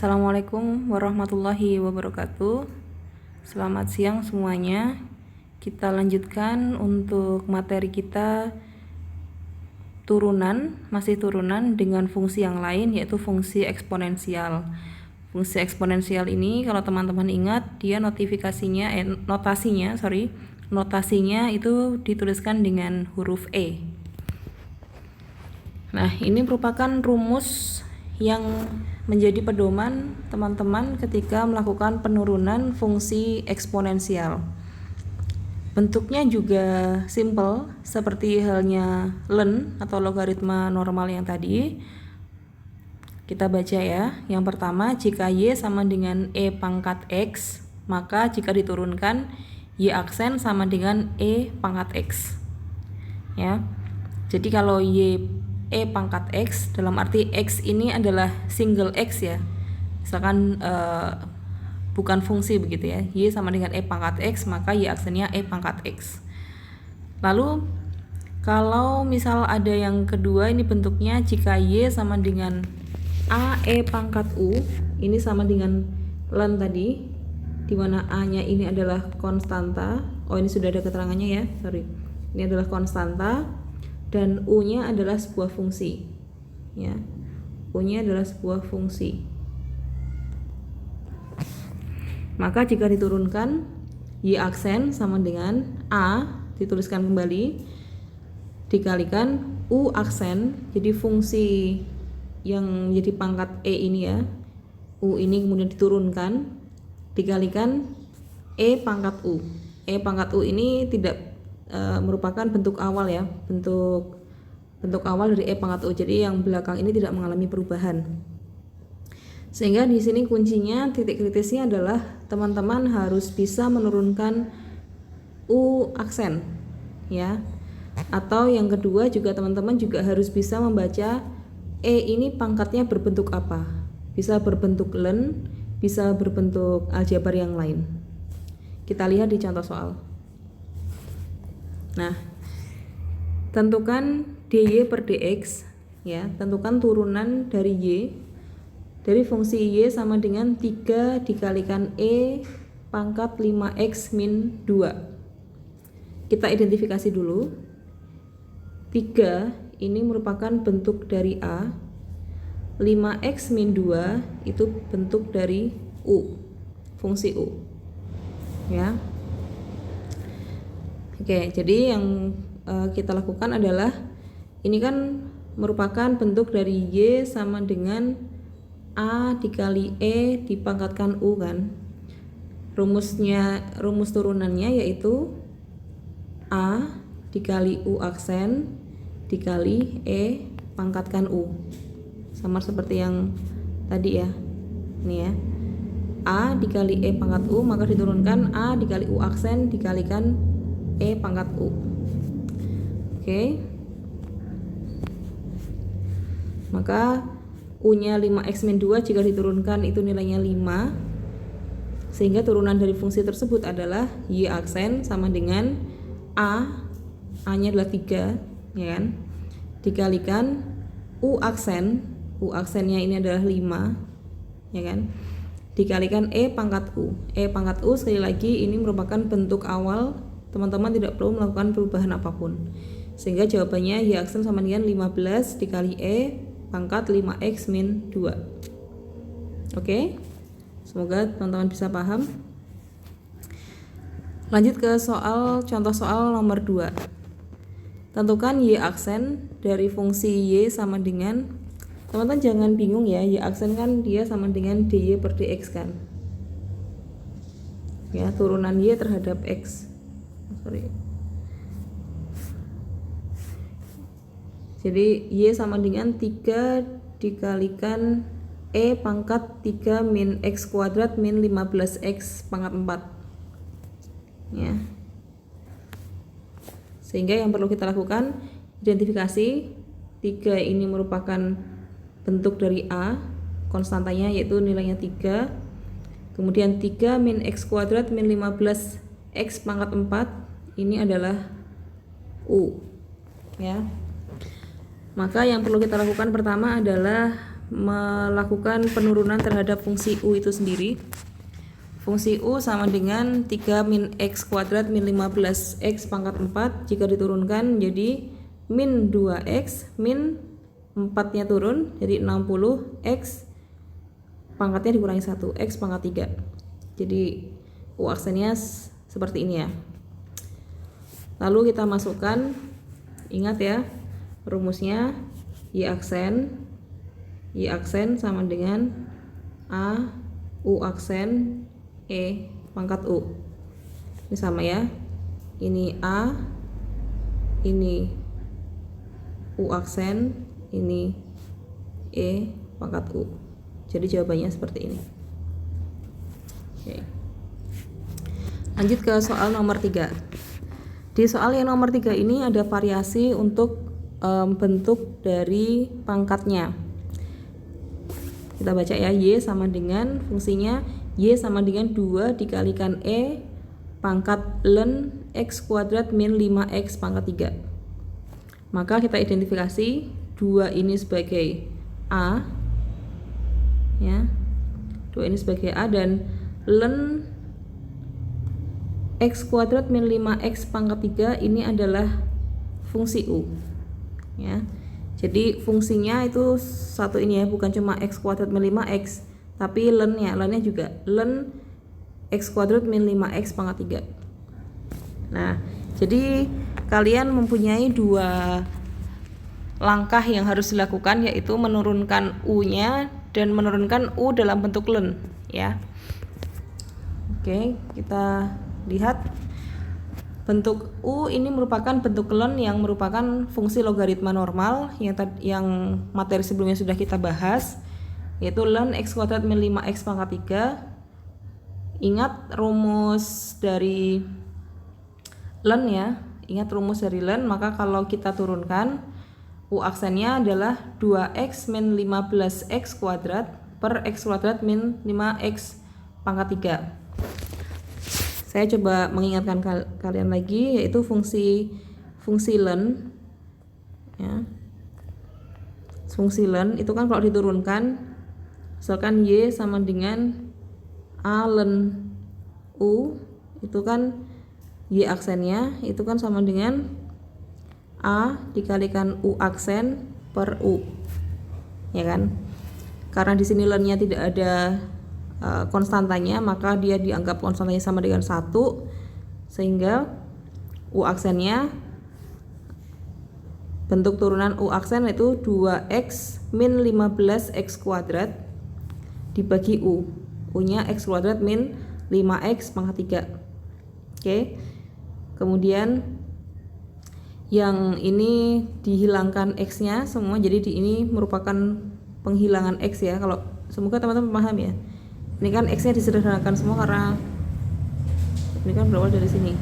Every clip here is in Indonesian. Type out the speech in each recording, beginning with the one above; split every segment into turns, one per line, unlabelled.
Assalamualaikum warahmatullahi wabarakatuh. Selamat siang semuanya. Kita lanjutkan untuk materi kita masih turunan dengan fungsi yang lain, yaitu fungsi eksponensial. Fungsi eksponensial ini kalau teman-teman ingat, dia notasinya itu dituliskan dengan huruf E. Nah, ini merupakan rumus yang menjadi pedoman teman-teman ketika melakukan penurunan fungsi eksponensial. Bentuknya juga simple, seperti halnya ln atau logaritma normal yang tadi. Kita baca ya. Yang pertama, jika y sama dengan e pangkat x, maka jika diturunkan y aksen sama dengan e pangkat x. Ya. Jadi kalau e pangkat x, dalam arti x ini adalah single x ya, misalkan bukan fungsi begitu ya, y sama dengan e pangkat x, maka y aksennya e pangkat x. Lalu kalau misal ada yang kedua, ini bentuknya jika y sama dengan a e pangkat u, ini sama dengan ln tadi, dimana a nya ini adalah konstanta. Ini sudah ada keterangannya ya, ini adalah konstanta dan u-nya adalah sebuah fungsi. Ya. U-nya adalah sebuah fungsi. Maka jika diturunkan, y aksen sama dengan a, dituliskan kembali, dikalikan u aksen, jadi fungsi yang menjadi pangkat e ini ya, u ini kemudian diturunkan, dikalikan e pangkat u. E pangkat u ini tidak merupakan bentuk awal ya, bentuk awal dari e pangkat u. Jadi yang belakang ini tidak mengalami perubahan. Sehingga di sini kuncinya, titik kritisnya adalah teman-teman harus bisa menurunkan u aksen ya. Atau yang kedua juga teman-teman juga harus bisa membaca e ini pangkatnya berbentuk apa. Bisa berbentuk ln, bisa berbentuk aljabar yang lain. Kita lihat di contoh soal. Nah, tentukan dy per dx ya, tentukan turunan dari y, dari fungsi y sama dengan 3 dikalikan e pangkat 5x min 2. Kita identifikasi dulu. 3 ini merupakan bentuk dari a, 5x min 2 itu bentuk dari u, fungsi u ya. Oke, jadi yang kita lakukan adalah, ini kan merupakan bentuk dari y sama dengan a dikali e dipangkatkan u kan. Rumus turunannya yaitu a dikali u aksen dikali e pangkatkan u. Sama seperti yang tadi ya. Ini ya. A dikali e pangkat u, maka diturunkan a dikali u aksen dikalikan e pangkat u. Oke. Maka u-nya 5x min 2 jika diturunkan itu nilainya 5. Sehingga turunan dari fungsi tersebut adalah y aksen sama dengan a-nya adalah 3 ya kan. Dikalikan u aksennya ini adalah 5 ya kan. Dikalikan e pangkat u. E pangkat u sekali lagi ini merupakan bentuk awal, teman-teman tidak perlu melakukan perubahan apapun. Sehingga jawabannya y aksen sama dengan 15 dikali e pangkat 5x min 2. Oke? Semoga teman-teman bisa paham. Lanjut ke contoh soal nomor 2. Tentukan y aksen dari fungsi y sama dengan, teman-teman jangan bingung ya, y aksen kan dia sama dengan dy per dx kan. Ya, turunan y terhadap x. Jadi y sama dengan 3 dikalikan e pangkat 3 min x kuadrat min 15x pangkat 4 ya. Sehingga yang perlu kita lakukan, identifikasi 3 ini merupakan bentuk dari a, konstantanya yaitu nilainya 3. Kemudian 3 min x kuadrat min 15x pangkat 4 ini adalah u ya. Maka yang perlu kita lakukan pertama adalah melakukan penurunan terhadap fungsi U itu sendiri. Fungsi U sama dengan 3 min X kuadrat min 15X pangkat 4 jika diturunkan jadi min 2X min 4-nya turun jadi 60X pangkatnya dikurangi 1 X pangkat 3. Jadi U aksennya seperti ini ya. Lalu kita masukkan, ingat ya rumusnya Y aksen sama dengan A U aksen E pangkat U. Ini sama ya. Ini A, ini U aksen, ini E pangkat U. Jadi jawabannya seperti ini. Oke. Lanjut ke soal nomor 3. Di soal yang nomor 3 ini ada variasi untuk bentuk dari pangkatnya. Kita baca ya, Y sama dengan fungsinya Y sama dengan 2 dikalikan E pangkat ln X kuadrat min 5X pangkat 3. Maka kita identifikasi 2 ini sebagai A ya. 2 ini sebagai A dan ln X kuadrat min 5X pangkat 3 ini adalah fungsi U ya. Jadi fungsinya itu satu ini ya, bukan cuma X kuadrat min 5X tapi lnnya juga ln X kuadrat min 5X pangkat 3. Nah, jadi kalian mempunyai 2 langkah yang harus dilakukan, yaitu menurunkan U-nya dan menurunkan U dalam bentuk ln ya. Oke, kita lihat bentuk U ini merupakan bentuk ln yang merupakan fungsi logaritma normal yang materi sebelumnya sudah kita bahas, yaitu ln X kuadrat min 5X pangkat 3. Ingat rumus dari ln ya, maka kalau kita turunkan U aksennya adalah 2X min 15X kuadrat per X kuadrat min 5X pangkat 3. Saya coba mengingatkan kalian lagi, yaitu fungsi ln ya. Fungsi ln itu kan kalau diturunkan, misalkan Y sama dengan A ln U, itu kan Y aksennya itu kan sama dengan A dikalikan U aksen per U ya kan. Karena di sini ln-nya tidak ada konstantanya, maka dia dianggap konstantanya sama dengan 1, sehingga U aksennya bentuk turunan U aksen itu 2X min 15X kuadrat dibagi U nya X kuadrat min 5X pangkat 3. Oke. Kemudian yang ini dihilangkan X nya semua, jadi ini merupakan penghilangan X ya. Kalau semoga teman-teman paham ya. Ini kan X nya disederhanakan semua karena ini kan berawal dari sini.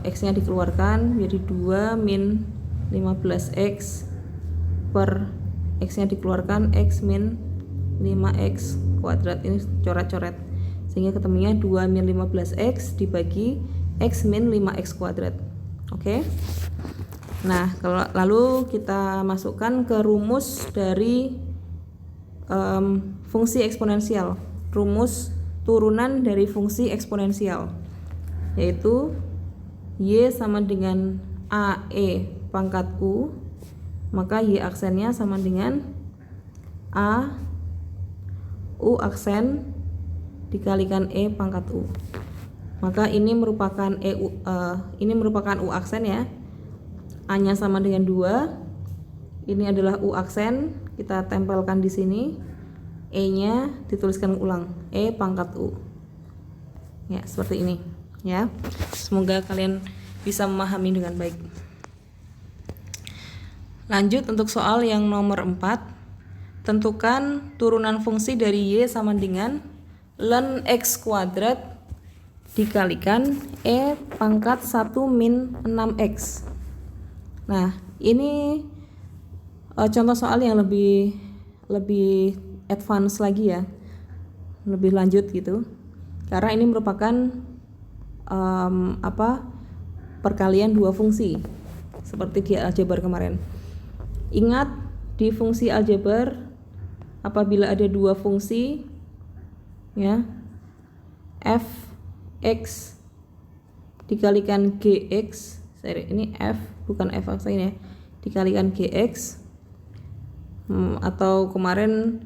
X nya dikeluarkan jadi 2 min 15X per X nya dikeluarkan X min 5X kuadrat. Ini coret-coret sehingga ketemunya 2 min 15X dibagi X min 5X kuadrat. Oke. Nah, lalu kita masukkan ke rumus dari fungsi eksponensial, rumus turunan dari fungsi eksponensial, yaitu Y sama dengan AE pangkat U, maka Y aksennya sama dengan A U aksen dikalikan E pangkat U. Maka ini merupakan U aksen ya. A-nya sama dengan 2. Ini adalah U aksen, kita tempelkan di sini. E-nya dituliskan ulang, E pangkat U. Ya, seperti ini ya. Semoga kalian bisa memahami dengan baik. Lanjut untuk soal yang nomor 4. Tentukan turunan fungsi dari Y sama dengan ln X kuadrat dikalikan E pangkat 1 min 6X. Nah, ini contoh soal yang lebih advance lagi ya, lebih lanjut gitu, karena ini merupakan perkalian dua fungsi seperti di aljabar kemarin. Ingat di fungsi aljabar apabila ada dua fungsi ya, f x dikalikan gx, ini f bukan f ini ya, dikalikan gx, atau kemarin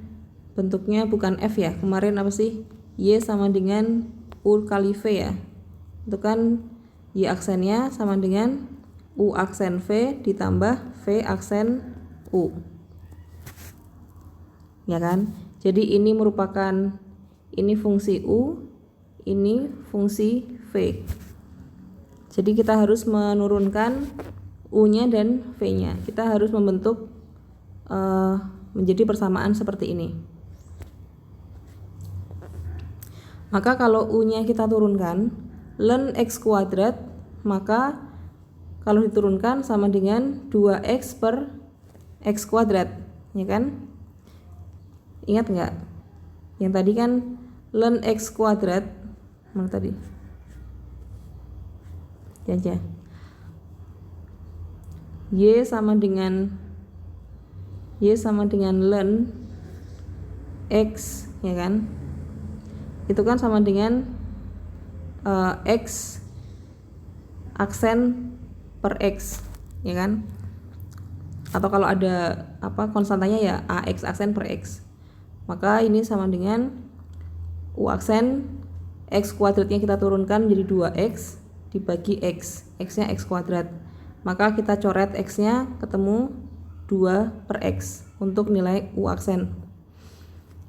bentuknya bukan f ya, kemarin apa sih, y sama dengan u kali v ya, itu kan y aksennya sama dengan u aksen v ditambah v aksen u ya kan. Jadi ini merupakan, ini fungsi u, ini fungsi v. Jadi kita harus menurunkan u-nya dan v-nya. Kita harus membentuk menjadi persamaan seperti ini. Maka kalau u-nya kita turunkan ln x kuadrat, maka kalau diturunkan sama dengan 2x per x kuadrat, ya kan? Ingat nggak? Yang tadi kan ln x kuadrat, mana tadi? Ya. Y sama dengan ln x, ya kan? Itu kan sama dengan x aksen per x, ya kan? Atau kalau ada konstantanya ya ax aksen per x. Maka ini sama dengan u aksen x kuadratnya kita turunkan menjadi 2x dibagi x-nya x kuadrat. Maka kita coret x-nya ketemu 2 per x untuk nilai u aksen.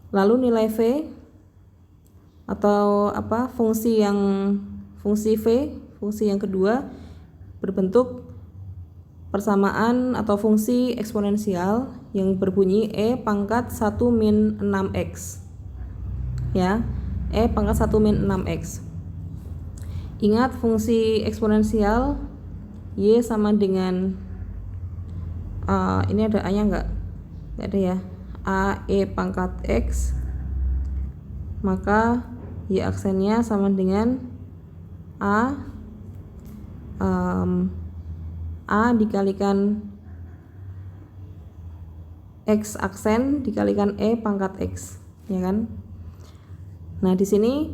Lalu nilai v atau fungsi v, fungsi yang kedua berbentuk persamaan atau fungsi eksponensial yang berbunyi e pangkat 1 min 6x ya, e pangkat 1 min 6x. Ingat fungsi eksponensial y sama dengan ini ada a-nya nggak ada ya, a e pangkat x, maka y aksennya sama dengan a dikalikan x aksen dikalikan e pangkat x, ya kan? Nah, di sini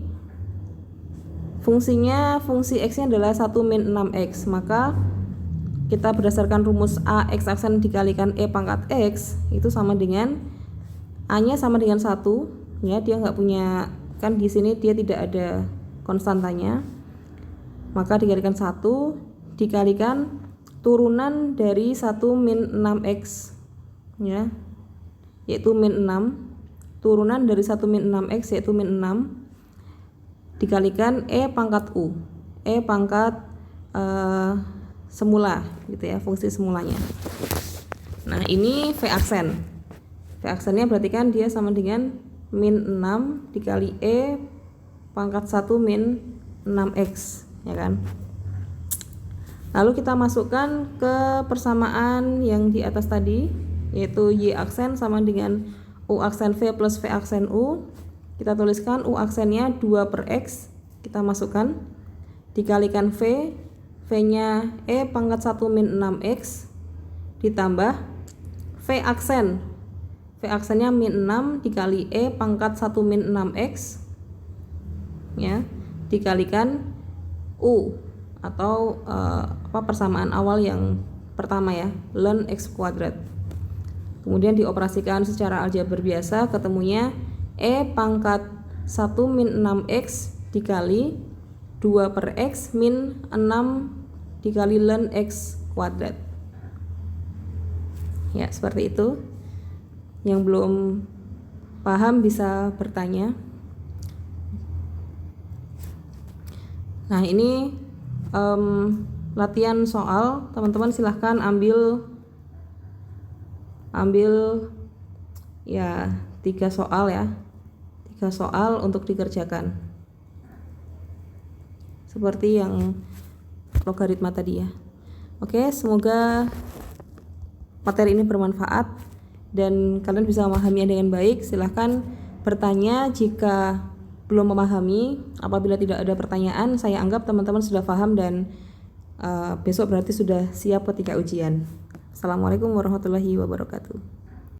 fungsinya, fungsi x-nya adalah 1 min 6x, maka kita berdasarkan rumus a x aksen dikalikan e pangkat x itu sama dengan a-nya sama dengan 1 ya, dia nggak punya, kan di sini dia tidak ada konstantanya, maka dikalikan 1 dikalikan turunan dari 1 min 6x ya, yaitu min 6, turunan dari 1 min 6x yaitu min 6 dikalikan e pangkat u, e pangkat semula gitu ya, fungsi semulanya. Nah, ini v aksen. V aksennya berarti kan dia sama dengan min 6 dikali e pangkat 1 min 6x, ya kan? Lalu kita masukkan ke persamaan yang di atas tadi, yaitu y aksen sama dengan u aksen v plus v aksen u. Kita tuliskan u aksennya 2 per x, kita masukkan, dikalikan v, v-nya e pangkat 1 min 6x, ditambah v aksen, v aksennya min 6 dikali e pangkat 1 min 6x ya, dikalikan u atau persamaan awal yang pertama ya, ln x kuadrat. Kemudian dioperasikan secara aljabar biasa, ketemunya e pangkat 1 min 6x dikali 2 per x min 6 dikali ln x kuadrat. Ya, seperti itu. Yang belum paham bisa bertanya. Nah, ini latihan soal, teman-teman silahkan ambil ya 3 soal ya, 3 soal untuk dikerjakan seperti yang logaritma tadi ya. Oke, semoga materi ini bermanfaat dan kalian bisa memahaminya dengan baik. Silahkan bertanya jika belum memahami. Apabila tidak ada pertanyaan, saya anggap teman-teman sudah paham dan besok berarti sudah siap ketika ujian. Assalamualaikum warahmatullahi wabarakatuh.